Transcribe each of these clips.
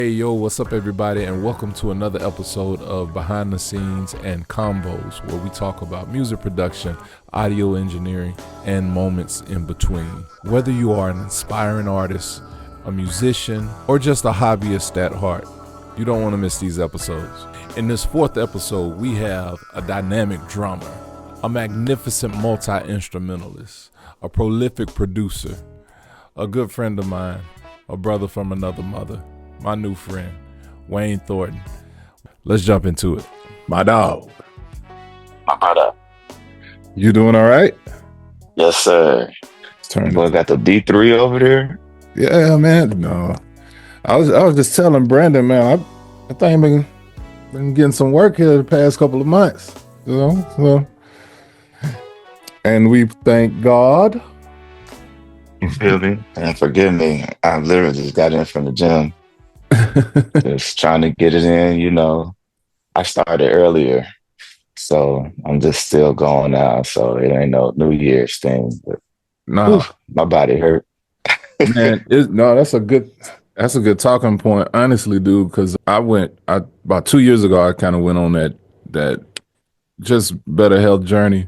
Hey yo, what's up everybody, and welcome to another episode of Behind the Scenes and Convos, where we talk about music production, audio engineering, and moments in between. Whether you are an inspiring artist, a musician, or just a hobbyist at heart, you don't want to miss these episodes. In this fourth episode, we have a dynamic drummer, a magnificent multi-instrumentalist, a prolific producer, a good friend of mine, a brother from another mother, my new friend, Wayne Thornton. Let's jump into it. My dog. My brother. You doing all right? Yes, sir. Boy, got the D3 over there. Yeah, man. No, I was just telling Brandon, man. I think I've been getting some work here the past couple of months. And we thank God. You feel me? And forgive me, I literally just got in from the gym. Just trying to get it in, I started earlier, so I'm just still going now. So it ain't no New Year's thing, but No, my body hurt. man. That's a good talking point, honestly, dude. Because about 2 years ago, I kind of went on that just better health journey.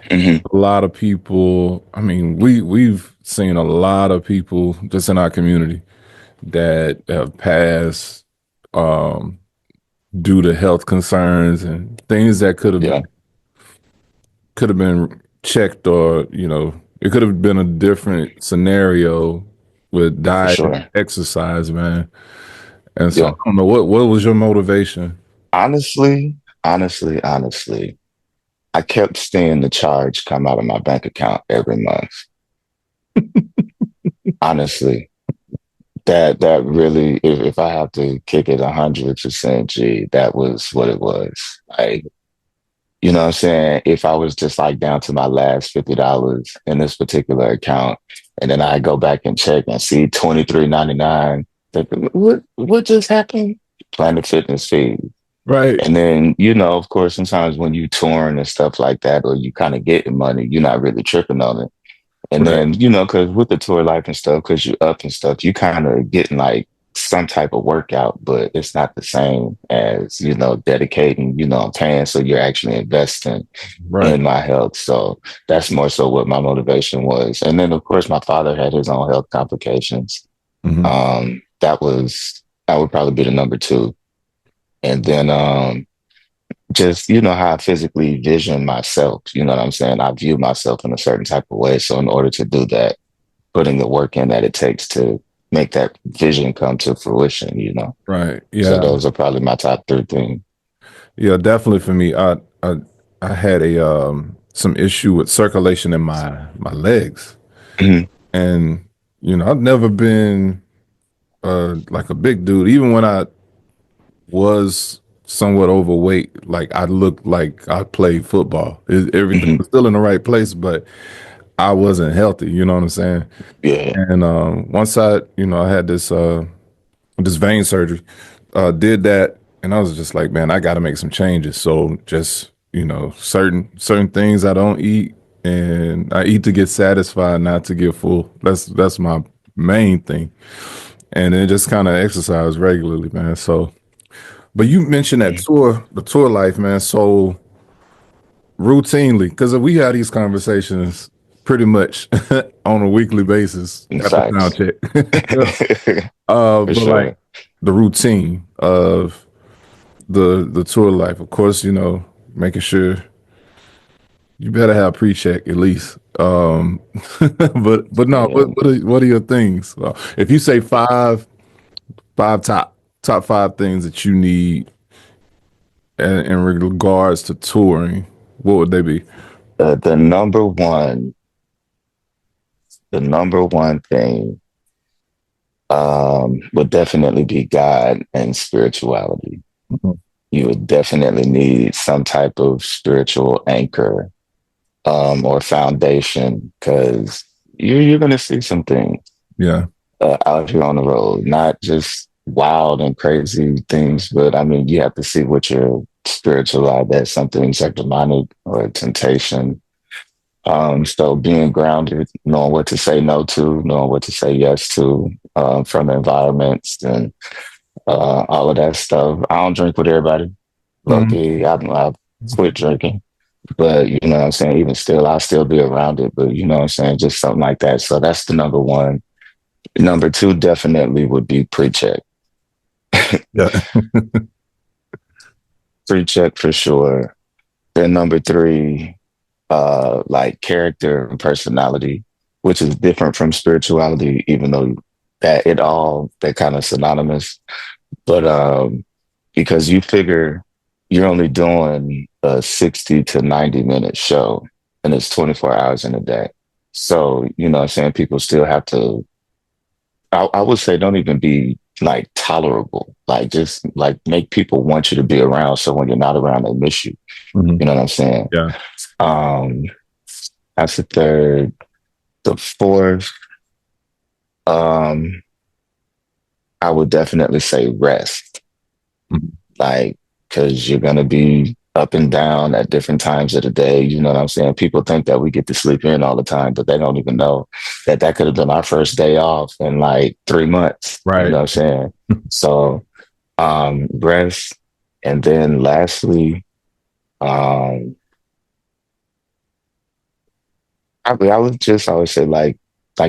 Mhm. A lot of people. I mean, we've seen a lot of people just in our community that have passed due to health concerns and things that Yeah, could have been checked, or it could have been a different scenario with for diet and sure. exercise, man. And so I Yeah. don't know what was your motivation. Honestly, I kept seeing the charge come out of my bank account every month. Honestly. That really, if I have to kick it 100%, G, that was what it was. Like, you know what I'm saying? If I was just like down to my last $50 in this particular account, and then I go back and check and see 23.99, thinking, what just happened? Planet Fitness fee. Right. And then, of course, sometimes when you touring and stuff like that, or you kind of getting money, you're not really tripping on it. And Right. then, because with the tour life and stuff, because you up and stuff, you kind of getting like some type of workout, but it's not the same as, dedicating, I'm paying. So you're actually investing Right. in my health. So that's more so what my motivation was. And then, of course, my father had his own health complications. Hmm. That would probably be the number two. And then, just how I physically vision myself. You know what I'm saying? I view myself in a certain type of way. So in order to do that, putting the work in that it takes to make that vision come to fruition. Right. So Yeah. those are probably my top three things. Yeah. Definitely for me. I had a some issue with circulation in my legs, Mhm. and I've never been like a big dude. Even when I was somewhat overweight, like I looked like I played football. Everything Mhm. was still in the right place, but I wasn't healthy. You know what I'm saying? Yeah. And once I had this vein surgery, did that, and I was just like, man, I got to make some changes. So just certain things I don't eat, and I eat to get satisfied, not to get full. That's my main thing, and then just kind of exercise regularly, man. So, but you mentioned that Mhm. the tour life, man. So routinely, because we had these conversations pretty much on a weekly basis In at the sound facts. check. For But like sure. the routine of the tour life, of course, making sure you better have pre-check at least. But no, Yeah. what are your things? If you say five top five things that you need in regards to touring, what would they be? The number one thing would definitely be God and spirituality. Mhm. You would definitely need some type of spiritual anchor or foundation because you're going to see some things Yeah. out here on the road, not just wild and crazy things, but I mean, you have to see what your spiritual eye that something's like demonic or temptation. So being grounded, knowing what to say no to, knowing what to say yes to from environments and all of that stuff. I don't drink with everybody. Low Mhm. key, I've quit drinking. But you know what I'm saying? Even still, I'll still be around it. But you know what I'm saying? Just something like that. So that's the number one. Number two definitely would be pre-check. Yeah. Pre-check for sure. Then number three, like character and personality, which is different from spirituality, even though that it all they're kind of synonymous. But because you figure you're only doing a 60 to 90-minute show and it's 24 hours in a day. So, you know what I'm saying? People still have to, I would say, don't even be like tolerable. Like, just like make people want you to be around. So when you're not around, they miss you. Mhm. You know what I'm saying? Yeah. Um, that's the third. The fourth, um, I would definitely say rest. Mhm. Like, because you're going to be up and down at different times of the day. You know what I'm saying? People think that we get to sleep in all the time, but they don't even know that that could have been our first day off in like 3 months. You Right. know what I'm saying? So, rest. And then lastly, um, I would just always say like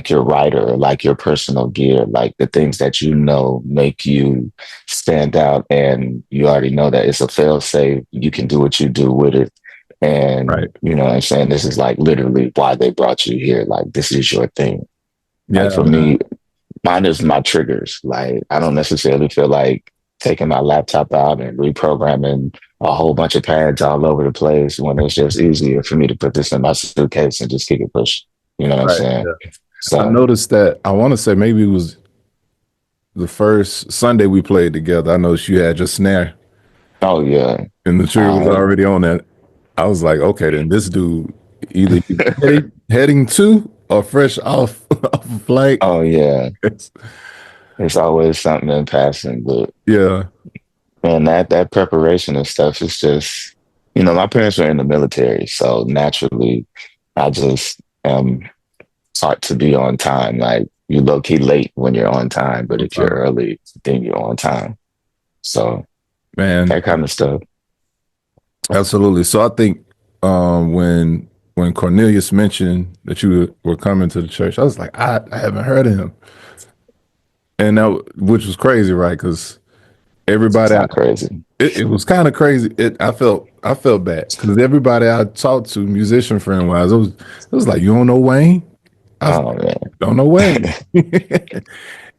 your rider, like your personal gear, like the things that you know make you stand out, and you already know that it's a fail safe. You can do what you do with it, and Right. you know what I'm saying. This is like literally why they brought you here. Like this is your thing. Like Yeah, for man. me, mine is my triggers. Like I don't necessarily feel like taking my laptop out and reprogramming a whole bunch of pads all over the place when it's just easier for me to put this in my suitcase and just keep it pushing. You know what I'm Right. saying? Yeah. I So, noticed that. I want to say maybe it was the first Sunday we played together. I noticed you had your snare oh yeah, and the trigger was I already on that. I was like, okay, then this dude either heading to or fresh off off a flight. oh yeah, it's always something in passing, but Yeah. man, that preparation and stuff is just, you know, my parents were in the military, so naturally, I just am taught to be on time. Like you low key late when you're on time, but if you're early, then you're on time. So Man, that kind of stuff. absolutely. So I think when Cornelius mentioned that you were coming to the church, I was like, I haven't heard of him, and which was crazy, right? Because It's everybody, not crazy. it was kind of crazy. I felt bad because everybody I talked to, musician friend wise, it was like, you don't know Wayne? I was Oh like, man. don't know Wayne.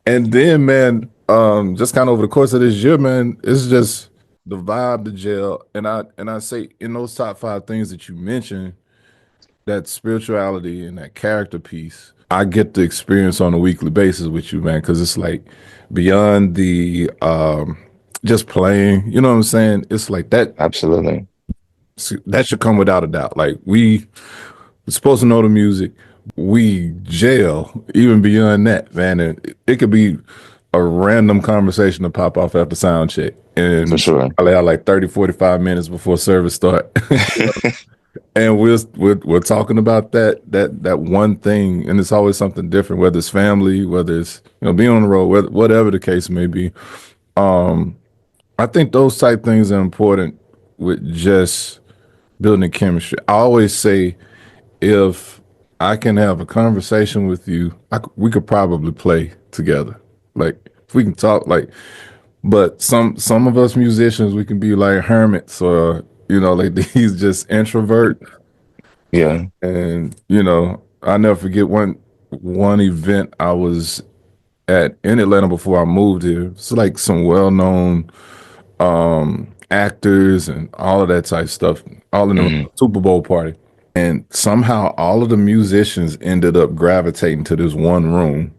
And then, man, just kind of over the course of this year, man, it's just the vibe, the gel, and I say in those top five things that you mentioned, that spirituality and that character piece, I get the experience on a weekly basis with you, man, because it's like beyond the just playing, you know what I'm saying? It's like Absolutely. that should come without a doubt. Like we're supposed to know the music. We jail even beyond that, man. And it could be a random conversation to pop off after sound check. For And sure. probably had like 30, 45 minutes before service start. And we're talking about that one thing, and it's always something different, whether it's family, whether it's being on the road, whatever the case may be. I think those type things are important with just building chemistry. I always say if I can have a conversation with you, we could probably play together. Like if we can talk, like, but some of us musicians we can be like hermits or like these just introvert. Yeah. And I never forget one event I was at in Atlanta before I moved here. It's like some well known actors and all of that type stuff, all in the Hmm. Super Bowl party. And somehow all of the musicians ended up gravitating to this one room,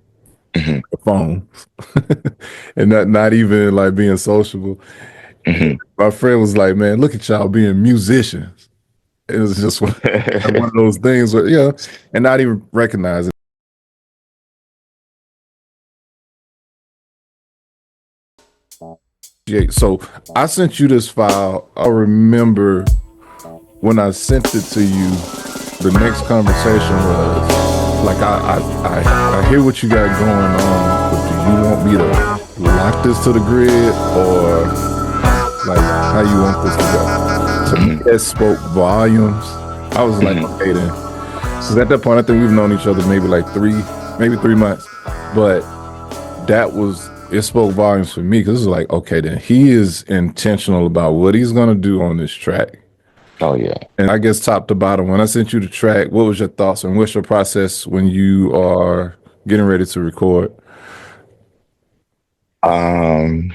Hmm. the phone, and not even like being sociable. And Hmm. my friend was like, "Man, look at y'all being musicians." It was just one of those things where, and not even recognize it. Yeah, so I sent you this file. I remember when I sent it to you, the next conversation was like, I hear what you got going on, but do you want me to lock this to the grid or like how you want this to go. To me, Hmm. it spoke volumes. I was like, Hmm. okay then. Because at that point, I think we've known each other maybe like maybe 3 months. But that was, it spoke volumes for me because it was like, okay then, he is intentional about what he's going to do on this track. Oh yeah. And I guess top to bottom, when I sent you the track, what was your thoughts and what's your process when you are getting ready to record? Um,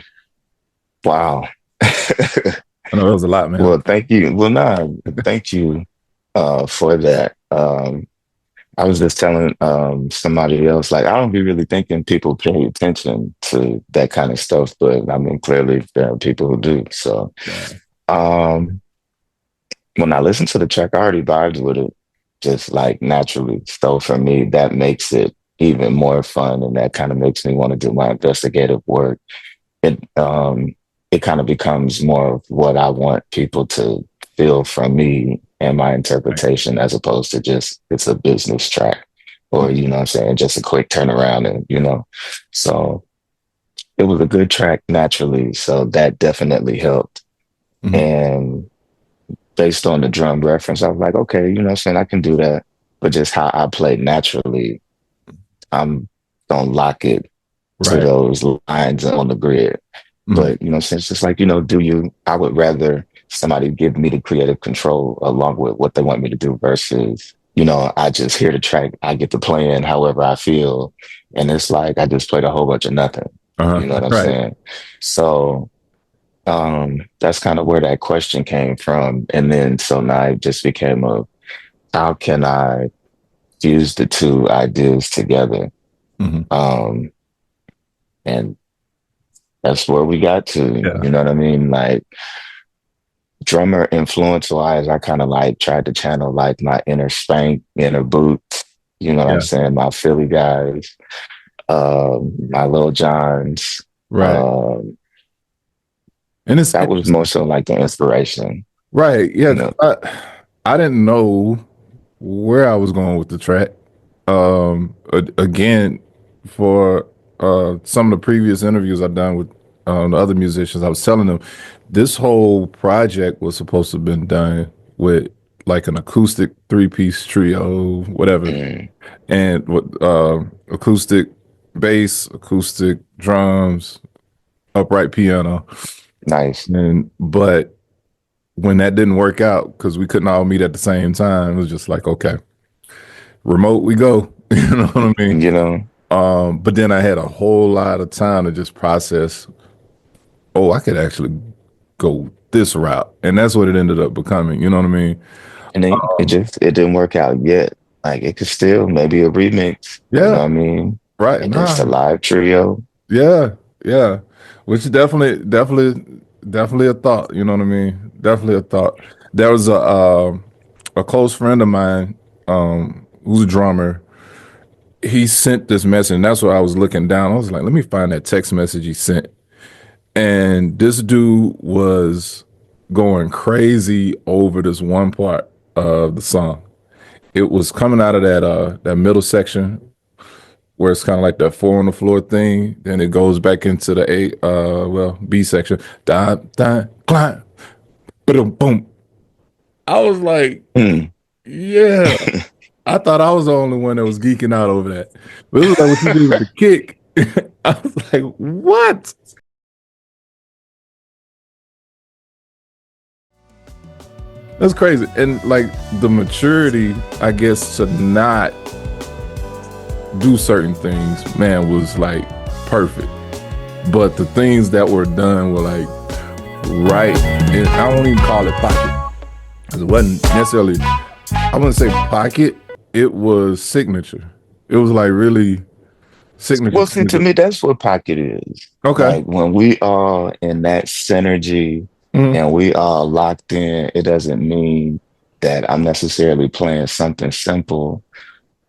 wow. I know that was a lot, man. Well, thank you. Well, nah, thank you for that. I was just telling somebody else, like, I don't be really thinking people pay attention to that kind of stuff, but I mean, clearly there are people who do. So, Yeah. um, when I listen to the track, I already vibed with it just like naturally. So for me, that makes it even more fun, and that kind of makes me want to do my investigative work. It it kind of becomes more of what I want people to feel from me and my Right. interpretation, as opposed to just it's a business track, or Mhm. you know what I'm saying, just a quick turnaround, and you know. So it was a good track naturally, so that definitely helped. Mhm. And based on the drum reference, I was like, okay, you know what I'm saying, I can do that. But just how I play naturally, I'm gonna lock it to Right. those lines on the grid. Mhm. But you know, since it's like, you know, do you, I would rather somebody give me the creative control along with what they want me to do versus, you know, I just hear the track, I get to playing however I feel. And it's like I just played a whole bunch of nothing. Uh-huh. You know what I'm Right. saying? So that's kind of where that question came from. And then so now it just became a how can I fuse the two ideas together? Mhm. Um, and that's where we got to, Yeah. you know what I mean? Like drummer influence wise, I kind of like tried to channel like my inner Spank, inner Boots, you know what I'm Yeah. saying? My Philly guys, my Lil Johns. Right. Um, And it's that was more interesting. so like the inspiration, Right. Yeah. you 'Cause know. I didn't know where I was going with the track. Again, for some of the previous interviews I've done with the other musicians, I was telling them this whole project was supposed to have been done with like an acoustic 3-piece trio, whatever, Mm, and with acoustic bass, acoustic drums, upright piano, nice. and but when that didn't work out because we couldn't all meet at the same time, it was just like, okay, remote we go. You know what I mean? You know, But then I had a whole lot of time to just process, oh, I could actually go this route. And that's what it ended up becoming. You know what I mean? and it didn't work out yet. Like it could still maybe a remix, you know Yeah, what I mean? right. Against a Nah. live trio. Yeah, yeah. Which is definitely a thought. You know what I mean? Definitely a thought. There was a close friend of mine, who's a drummer. He sent this message, and that's what I was looking down. I was like, let me find that text message he sent. And this dude was going crazy over this one part of the song. It was coming out of that middle section where it's kind of like that four on the floor thing. Then it goes back into the B section. Da da climb, boom boom. I was like, Hmm. yeah. I thought I was the only one that was geeking out over that. But it was like what you did with the kick. I was like, what? That's crazy. And like the maturity, I guess, to not do certain things, man, was like perfect. But the things that were done were like right. And I don't even call it pocket because it wasn't necessarily. I wouldn't say pocket. It was signature. It was like really signature. Well, see, to Signature. me, that's what pocket is. Okay. Like when we are in that synergy Mhm. and we are locked in, it doesn't mean that I'm necessarily playing something simple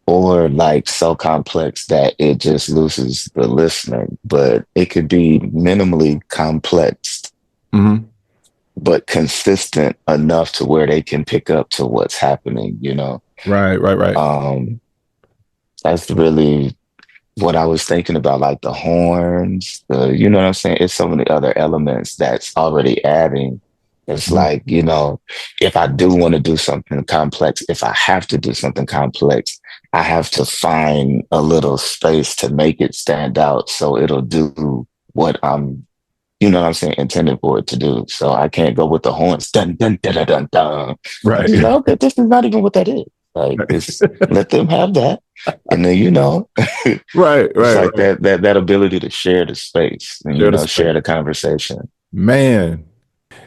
or like so complex that it just loses the listener. But it could be minimally complex, Mhm. but consistent enough to where they can pick up to what's happening, you know? Right. Right. Right. Um, that's really what I was thinking about, like the horns, you know what I'm saying? It's so many other elements that's already adding. It's Mhm. like, if I do want to do something complex, if I have to do something complex, I have to find a little space to make it stand out so it'll do what I'm, you know what I'm saying, intended for it to do. So I can't go with the horns, dun dun dun dun dun dun. I Right. just like, okay, this is not even what that is. Like, it's let them have that. And then, Right, it's right, like right. that ability to share the space and Share the share space. the conversation. Man,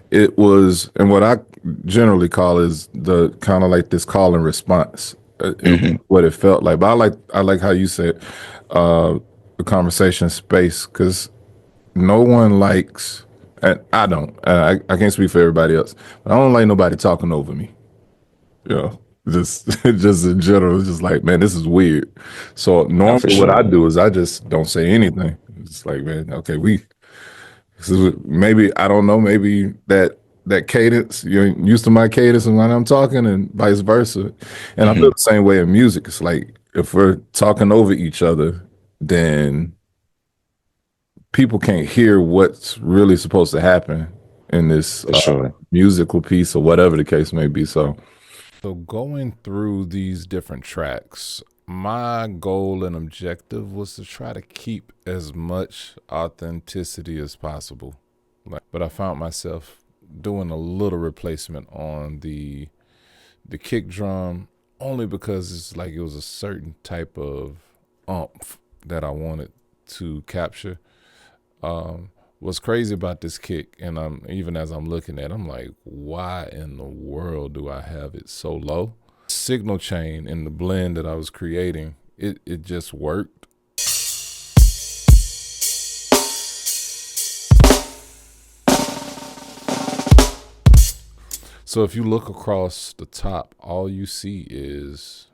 it was, and what I generally call is the kind of like this call and response. It was Hmm. what it felt like. But I like how you said the conversation space, because no one likes, and I don't. I can't speak for everybody else, but I don't like nobody talking over me. You know, just just in general, it's just like, man, this is weird. So No, for normally, what I sure. do is I just don't say anything. It's like, man, okay, this is maybe, I don't know, maybe that cadence, you're used to my cadence and when I'm talking, and vice versa. And I feel Hmm. the same way in music. It's like if we're talking over each other, then people can't hear what's really supposed to happen in this For sure. musical piece or whatever the case may be. So going through these different tracks, my goal and objective was to try to keep as much authenticity as possible. But I found myself doing a little replacement on the kick drum, only because it's like it was a certain type of umph that I wanted to capture. What's crazy about this kick, and I'm even as I'm looking at it, I'm like, why in the world do I have it so low? Signal chain in the blend that I was creating, it just worked. So if you look across the top, all you see is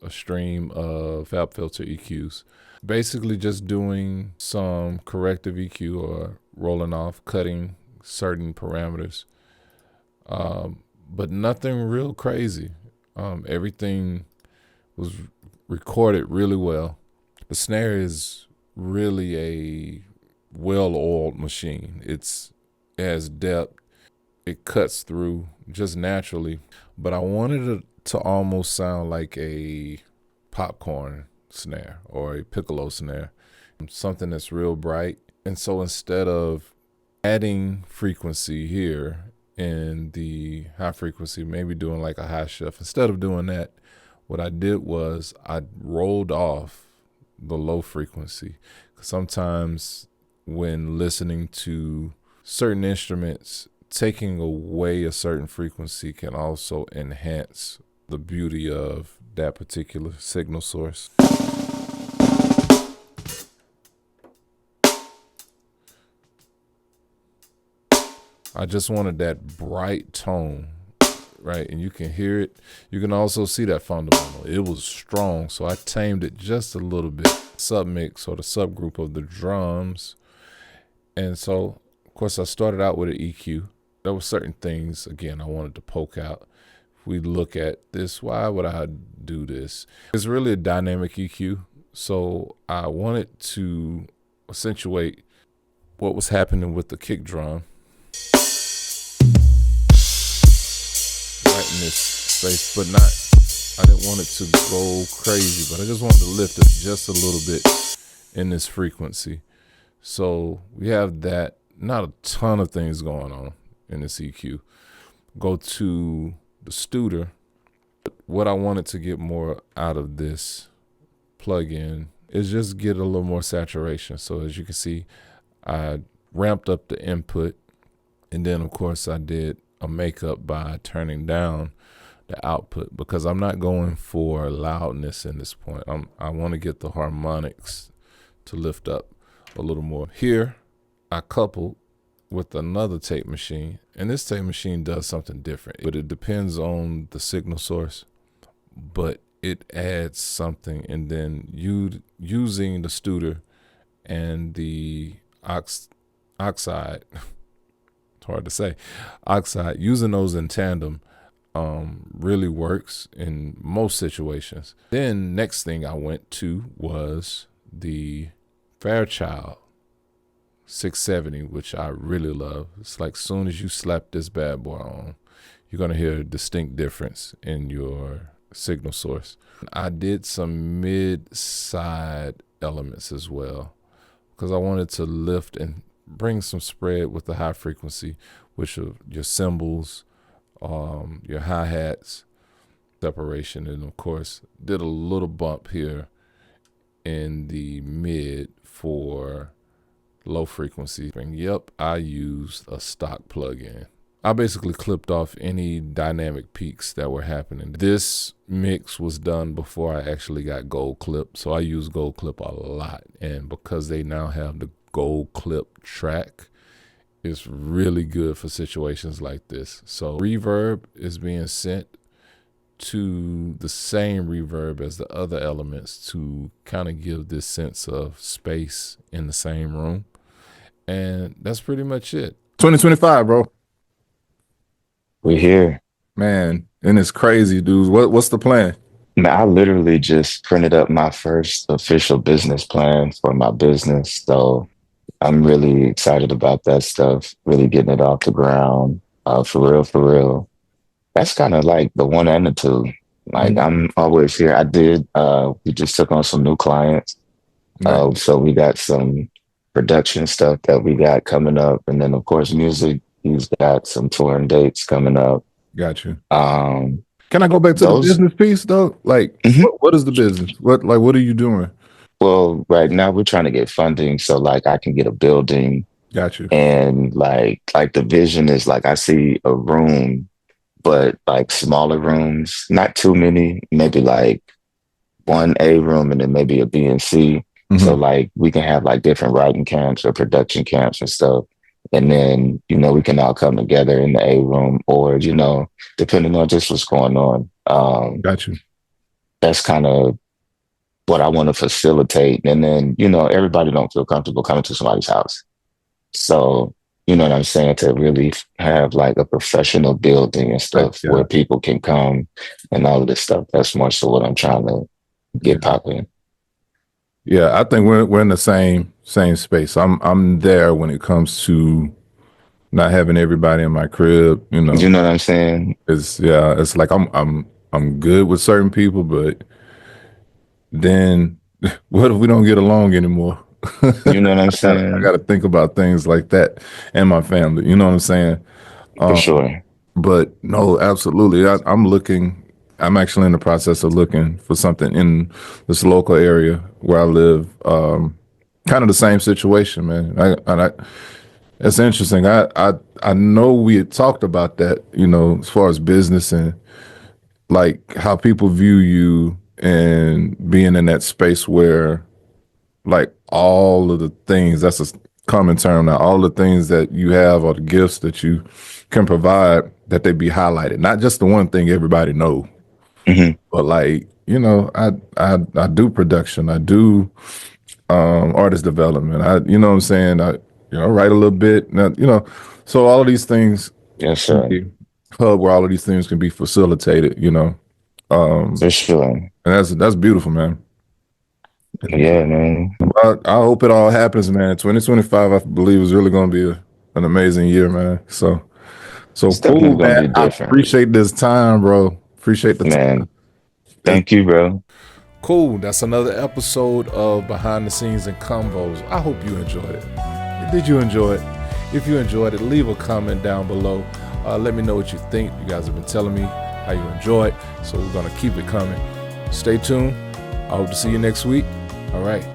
a stream of FabFilter EQs. Basically just doing some corrective EQ or rolling off, cutting certain parameters, but nothing real crazy. Everything was recorded really well. The snare is really a well-oiled machine. It has depth. It cuts through just naturally. But I wanted it to almost sound like a popcorn snare or a piccolo snare, something that's real bright. And so instead of adding frequency here in the high frequency, maybe doing like a high shift, instead of doing that, what I did was I rolled off the low frequency. Sometimes when listening to certain instruments, taking away a certain frequency can also enhance the beauty of that particular signal source. I just wanted that bright tone, right? And you can hear it. You can also see that fundamental. It was strong, so I tamed it just a little bit. Submix or the subgroup of the drums. And so, of course, I started out with an EQ. There were certain things, again, I wanted to poke out. If we look at this, why would I do this? It's really a dynamic EQ. So I wanted to accentuate what was happening with the kick drum right in this space, but not, I didn't want it to go crazy, but I just wanted to lift it just a little bit in this frequency. So we have that, not a ton of things going on in this EQ. Go to the Studer. What I wanted to get more out of this plugin is just get a little more saturation. So as you can see, I ramped up the input, and then of course I did a makeup by turning down the output, because I'm not going for loudness in this point. I want to get the harmonics to lift up a little more. Here I coupled with another tape machine, and this tape machine does something different, but it depends on the signal source, but it adds something. And then using the Studer and the oxide it's hard to say, oxide, using those in tandem really works in most situations. Then next thing I went to was the Fairchild 670, which I really love. It's like soon as you slap this bad boy on, you're going to hear a distinct difference in your signal source. I did some mid-side elements as well because I wanted to lift and bring some spread with the high frequency, which are your cymbals, your hi-hats, separation, and of course did a little bump here in the mid for low frequency. Yep, I used a stock plug-in. I basically clipped off any dynamic peaks that were happening. This mix was done before I actually got Gold Clip, so I use Gold Clip a lot. And because they now have the Gold Clip track, it's really good for situations like this. So reverb is being sent to the same reverb as the other elements to kind of give this sense of space in the same room. And that's pretty much it. 2025, bro. We're here. Man, and it's crazy, dudes. What's the plan? Man, I literally just printed up my first official business plan for my business. So I'm really excited about that stuff, really getting it off the ground. For real, for real. That's kind of like the one and the two. Like I'm always here. We just took on some new clients. Nice. So we got some production stuff that we got coming up. And then of course music, he's got some touring dates coming up. Got you. Um, Can I go back to the business piece though? Like, what is the business? What are you doing? Well, right now we're trying to get funding so like I can get a building. Got you. And like the vision is like I see a room, but like smaller rooms, not too many, maybe like one A room and then maybe a B and C. So like we can have like different writing camps or production camps and stuff. And then, we can all come together in the A room or, depending on just what's going on. Got you. That's kind of what I want to facilitate. And then, everybody don't feel comfortable coming to somebody's house. So, you know what I'm saying? To really have like a professional building and stuff where people can come and all of this stuff. That's more so what I'm trying to get popping. Yeah, I think we're in the same space. I'm there when it comes to not having everybody in my crib. You know what I'm saying? It's like I'm good with certain people, but then what if we don't get along anymore? You know what I'm saying? I got to think about things like that and my family. You know what I'm saying? For sure. But no, absolutely. I'm actually in the process of looking for something in this local area where I live. Kind of the same situation, man. It's interesting. I know we had talked about that, as far as business and like how people view you and being in that space where like all of the things, that's a common term now, all the things that you have or the gifts that you can provide, that they be highlighted. Not just the one thing everybody know, but like, I do production, I do artist development, you know what I'm saying? I write a little bit, so all of these things, yes, sir. Hub where all of these things can be facilitated, for sure. And that's beautiful, man. Yeah, man. I hope it all happens, man. 2025, I believe, is really going to be an amazing year, man. So it's cool, man. I appreciate this time, bro. Appreciate the time. Thank you, bro. Cool. That's another episode of Behind the Scenes and Convos. I hope you enjoyed it. Did you enjoy it? If you enjoyed it, leave a comment down below. Let me know what you think. You guys have been telling me how you enjoy it, so we're going to keep it coming. Stay tuned. I hope to see you next week. All right.